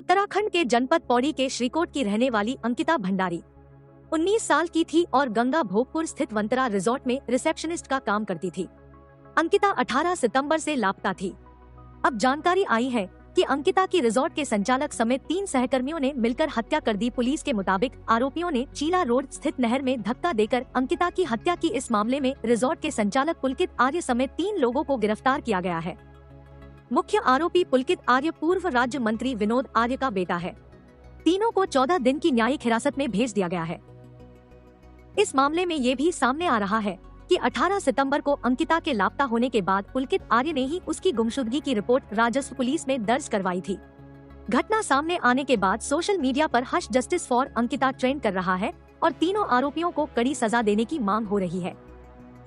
उत्तराखंड के जनपद पौड़ी के श्रीकोट की रहने वाली अंकिता भंडारी 19 साल की थी और गंगा भोगपुर स्थित वंतरा रिजॉर्ट में रिसेप्शनिस्ट का काम करती थी। अंकिता 18 सितंबर से लापता थी। अब जानकारी आई है कि अंकिता की रिजॉर्ट के संचालक समेत 3 सहकर्मियों ने मिलकर हत्या कर दी। पुलिस के मुताबिक आरोपियों ने चीला रोड स्थित नहर में धक्का देकर अंकिता की हत्या की। इस मामले में रिजॉर्ट के संचालक पुलकित आर्य समेत 3 लोगों को गिरफ्तार किया गया है। मुख्य आरोपी पुलकित आर्य पूर्व राज्य मंत्री विनोद आर्य का बेटा है। तीनों को 14 दिन की न्यायिक हिरासत में भेज दिया गया है। इस मामले में ये भी सामने आ रहा है कि 18 सितंबर को अंकिता के लापता होने के बाद पुलकित आर्य ने ही उसकी गुमशुदगी की रिपोर्ट राजस्व पुलिस में दर्ज करवाई थी। घटना सामने आने के बाद सोशल मीडिया पर hush justice for Ankita trend कर रहा है और तीनों आरोपियों को कड़ी सजा देने की मांग हो रही है।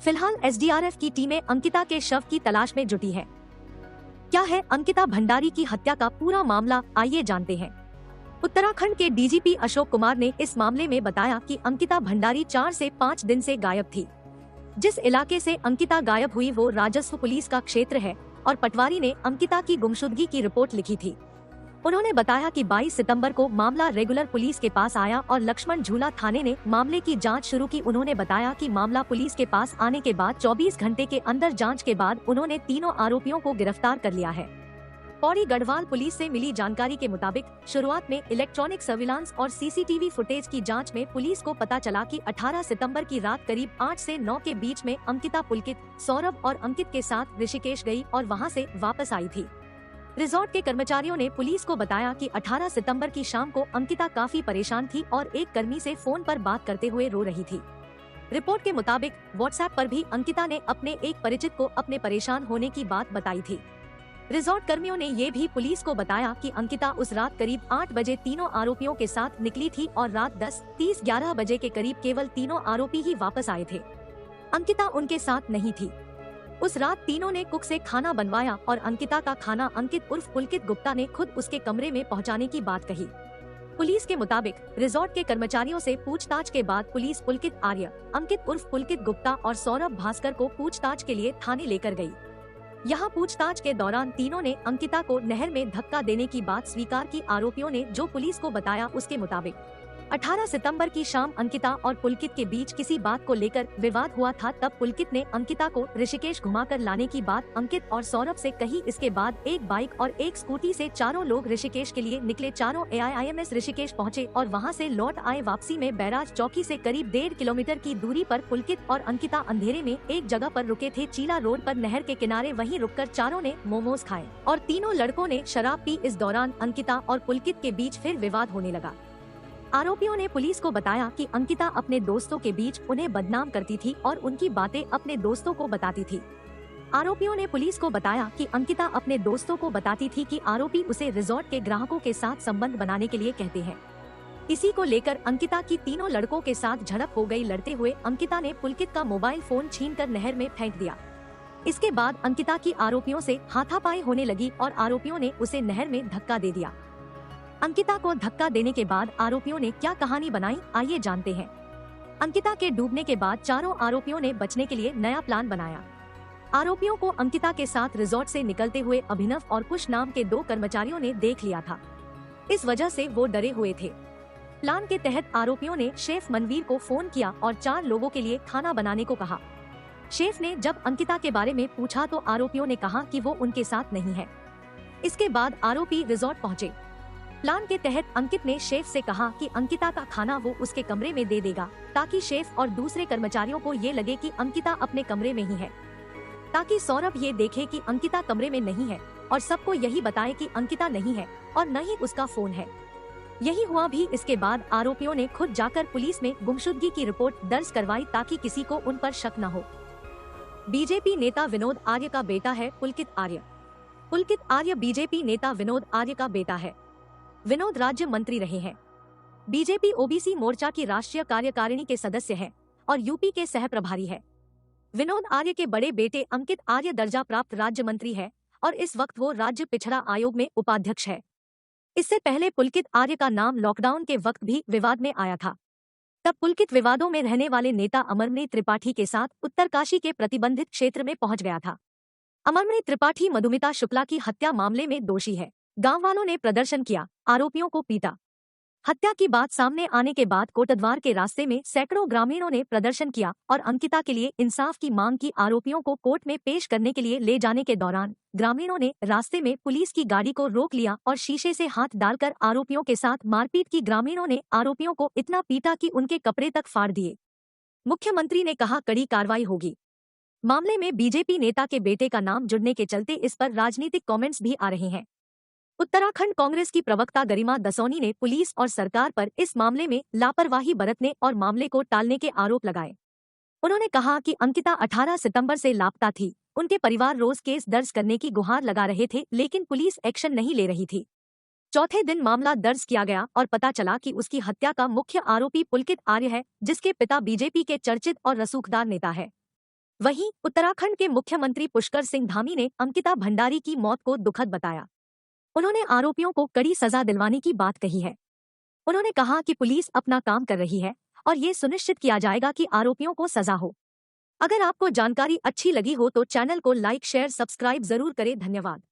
फिलहाल एसडीआरएफ की टीमें अंकिता के शव की तलाश में जुटी है। क्या है अंकिता भंडारी की हत्या का पूरा मामला, आइए जानते हैं। उत्तराखंड के डीजीपी अशोक कुमार ने इस मामले में बताया कि अंकिता भंडारी 4 से 5 दिन से गायब थी। जिस इलाके से अंकिता गायब हुई वो राजस्व पुलिस का क्षेत्र है और पटवारी ने अंकिता की गुमशुदगी की रिपोर्ट लिखी थी। उन्होंने बताया कि 22 सितंबर को मामला रेगुलर पुलिस के पास आया और लक्ष्मण झूला थाने ने मामले की जांच शुरू की। उन्होंने बताया कि मामला पुलिस के पास आने के बाद 24 घंटे के अंदर जांच के बाद उन्होंने तीनों आरोपियों को गिरफ्तार कर लिया है। पौड़ी गढ़वाल पुलिस से मिली जानकारी के मुताबिक शुरुआत में इलेक्ट्रॉनिक सर्विलांस और सीसीटीवी फुटेज की जांच में पुलिस को पता चला कि 18 सितंबर की रात करीब 8 से 9 के बीच में अंकिता पुलकित, सौरभ और अंकित के साथ ऋषिकेश गई और वहां से वापस आई थी। रिजॉर्ट के कर्मचारियों ने पुलिस को बताया कि 18 सितंबर की शाम को अंकिता काफी परेशान थी और एक कर्मी से फोन पर बात करते हुए रो रही थी। रिपोर्ट के मुताबिक व्हाट्सएप पर भी अंकिता ने अपने एक परिचित को अपने परेशान होने की बात बताई थी। रिजॉर्ट कर्मियों ने ये भी पुलिस को बताया कि अंकिता उस रात करीब 8 बजे तीनों आरोपियों के साथ निकली थी और रात 10:30-11 बजे के करीब केवल तीनों आरोपी ही वापस आए थे। अंकिता उनके साथ नहीं थी। उस रात तीनों ने कुक से खाना बनवाया और अंकिता का खाना अंकित उर्फ पुलकित गुप्ता ने खुद उसके कमरे में पहुंचाने की बात कही। पुलिस के मुताबिक रिजॉर्ट के कर्मचारियों से पूछताछ के बाद पुलिस पुलकित आर्य, अंकित उर्फ पुलकित गुप्ता और सौरभ भास्कर को पूछताछ के लिए थाने लेकर गई। यहाँ पूछताछ के दौरान तीनों ने अंकिता को नहर में धक्का देने की बात स्वीकार की। आरोपियों ने जो पुलिस को बताया उसके मुताबिक 18 सितंबर की शाम अंकिता और पुलकित के बीच किसी बात को लेकर विवाद हुआ था। तब पुलकित ने अंकिता को ऋषिकेश घुमाकर लाने की बात अंकित और सौरभ से कही। इसके बाद एक बाइक और एक स्कूटी से चारों लोग ऋषिकेश के लिए निकले। चारों AIIMS ऋषिकेश पहुंचे और वहां से लौट आए। वापसी में बैराज चौकी से करीब 1.5 किलोमीटर की दूरी पर पुलकित और अंकिता अंधेरे में एक जगह पर रुके थे, चीला रोड पर नहर के किनारे। वहीं रुककर चारों ने मोमोज खाए और तीनों लड़कों ने शराब पी। इस दौरान अंकिता और पुलकित के बीच फिर विवाद होने लगा। आरोपियों ने पुलिस को बताया कि अंकिता अपने दोस्तों के बीच उन्हें बदनाम करती थी और उनकी बातें अपने दोस्तों को बताती थी। आरोपियों ने पुलिस को बताया कि अंकिता अपने दोस्तों को बताती थी कि आरोपी उसे रिजॉर्ट के ग्राहकों के साथ संबंध बनाने के लिए कहते हैं। इसी को लेकर अंकिता की तीनों लड़कों के साथ झड़प हो गई। लड़ते हुए अंकिता ने पुलकित का मोबाइल फोन छीनकर नहर में फेंक दिया। इसके बाद अंकिता की आरोपियों से हाथापाई होने लगी और आरोपियों ने उसे नहर में धक्का दे दिया। अंकिता को धक्का देने के बाद आरोपियों ने क्या कहानी बनाई, आइए जानते हैं। अंकिता के डूबने के बाद चारों आरोपियों ने बचने के लिए नया प्लान बनाया। आरोपियों को अंकिता के साथ रिजॉर्ट से निकलते हुए अभिनव और कुश नाम के 2 कर्मचारियों ने देख लिया था। इस वजह से वो डरे हुए थे। प्लान के तहत आरोपियों ने शेफ मनवीर को फोन किया और 4 लोगों के लिए खाना बनाने को कहा। शेफ ने जब अंकिता के बारे में पूछा तो आरोपियों ने कहा कि वो उनके साथ नहीं है। इसके बाद आरोपी रिजॉर्ट पहुँचे। प्लान के तहत अंकित ने शेफ से कहा कि अंकिता का खाना वो उसके कमरे में दे देगा ताकि शेफ और दूसरे कर्मचारियों को ये लगे कि अंकिता अपने कमरे में ही है, ताकि सौरभ ये देखे कि अंकिता कमरे में नहीं है और सबको यही बताए कि अंकिता नहीं है और न ही उसका फोन है। यही हुआ भी। इसके बाद आरोपियों ने खुद जाकर पुलिस में गुमशुदगी की रिपोर्ट दर्ज करवाई ताकि किसी को उन पर शक न हो। बीजेपी नेता विनोद आर्य का बेटा है पुलकित आर्य। पुलकित आर्य बीजेपी नेता विनोद आर्य का बेटा है। विनोद राज्य मंत्री रहे हैं। बीजेपी ओबीसी मोर्चा की राष्ट्रीय कार्यकारिणी के सदस्य हैं और यूपी के सह प्रभारी है। विनोद आर्य के बड़े बेटे अंकित आर्य दर्जा प्राप्त राज्य मंत्री है और इस वक्त वो राज्य पिछड़ा आयोग में उपाध्यक्ष है। इससे पहले पुलकित आर्य का नाम लॉकडाउन के वक्त भी विवाद में आया था। तब पुलकित विवादों में रहने वाले नेता अमरमणि त्रिपाठी के साथ उत्तरकाशी के प्रतिबंधित क्षेत्र में पहुंच गया था। अमरमणि त्रिपाठी मधुमिता शुक्ला की हत्या मामले में दोषी है। गांव वालों ने प्रदर्शन किया, आरोपियों को पीटा। हत्या की बात सामने आने के बाद कोटद्वार के रास्ते में सैकड़ों ग्रामीणों ने प्रदर्शन किया और अंकिता के लिए इंसाफ की मांग की। आरोपियों को कोर्ट में पेश करने के लिए ले जाने के दौरान ग्रामीणों ने रास्ते में पुलिस की गाड़ी को रोक लिया और शीशे से हाथ डालकर आरोपियों के साथ मारपीट की। ग्रामीणों ने आरोपियों को इतना पीटा कि उनके कपड़े तक फाड़ दिए। मुख्यमंत्री ने कहा, कड़ी कार्रवाई होगी। मामले में बीजेपी नेता के बेटे का नाम जुड़ने के चलते इस पर राजनीतिक कमेंट्स भी आ रहे हैं। उत्तराखंड कांग्रेस की प्रवक्ता गरिमा दसौनी ने पुलिस और सरकार पर इस मामले में लापरवाही बरतने और मामले को टालने के आरोप लगाए। उन्होंने कहा कि अंकिता 18 सितंबर से लापता थी। उनके परिवार रोज केस दर्ज करने की गुहार लगा रहे थे, लेकिन पुलिस एक्शन नहीं ले रही थी। चौथे दिन मामला दर्ज किया गया और पता चला कि उसकी हत्या का मुख्य आरोपी पुलकित आर्य है, जिसके पिता बीजेपी के चर्चित और रसूखदार नेता है। वहीं उत्तराखंड के मुख्यमंत्री पुष्कर सिंह धामी ने अंकिता भंडारी की मौत को दुखद बताया। उन्होंने आरोपियों को कड़ी सजा दिलवाने की बात कही है। उन्होंने कहा कि पुलिस अपना काम कर रही है और ये सुनिश्चित किया जाएगा कि आरोपियों को सजा हो। अगर आपको जानकारी अच्छी लगी हो तो चैनल को लाइक, शेयर, सब्सक्राइब जरूर करें। धन्यवाद।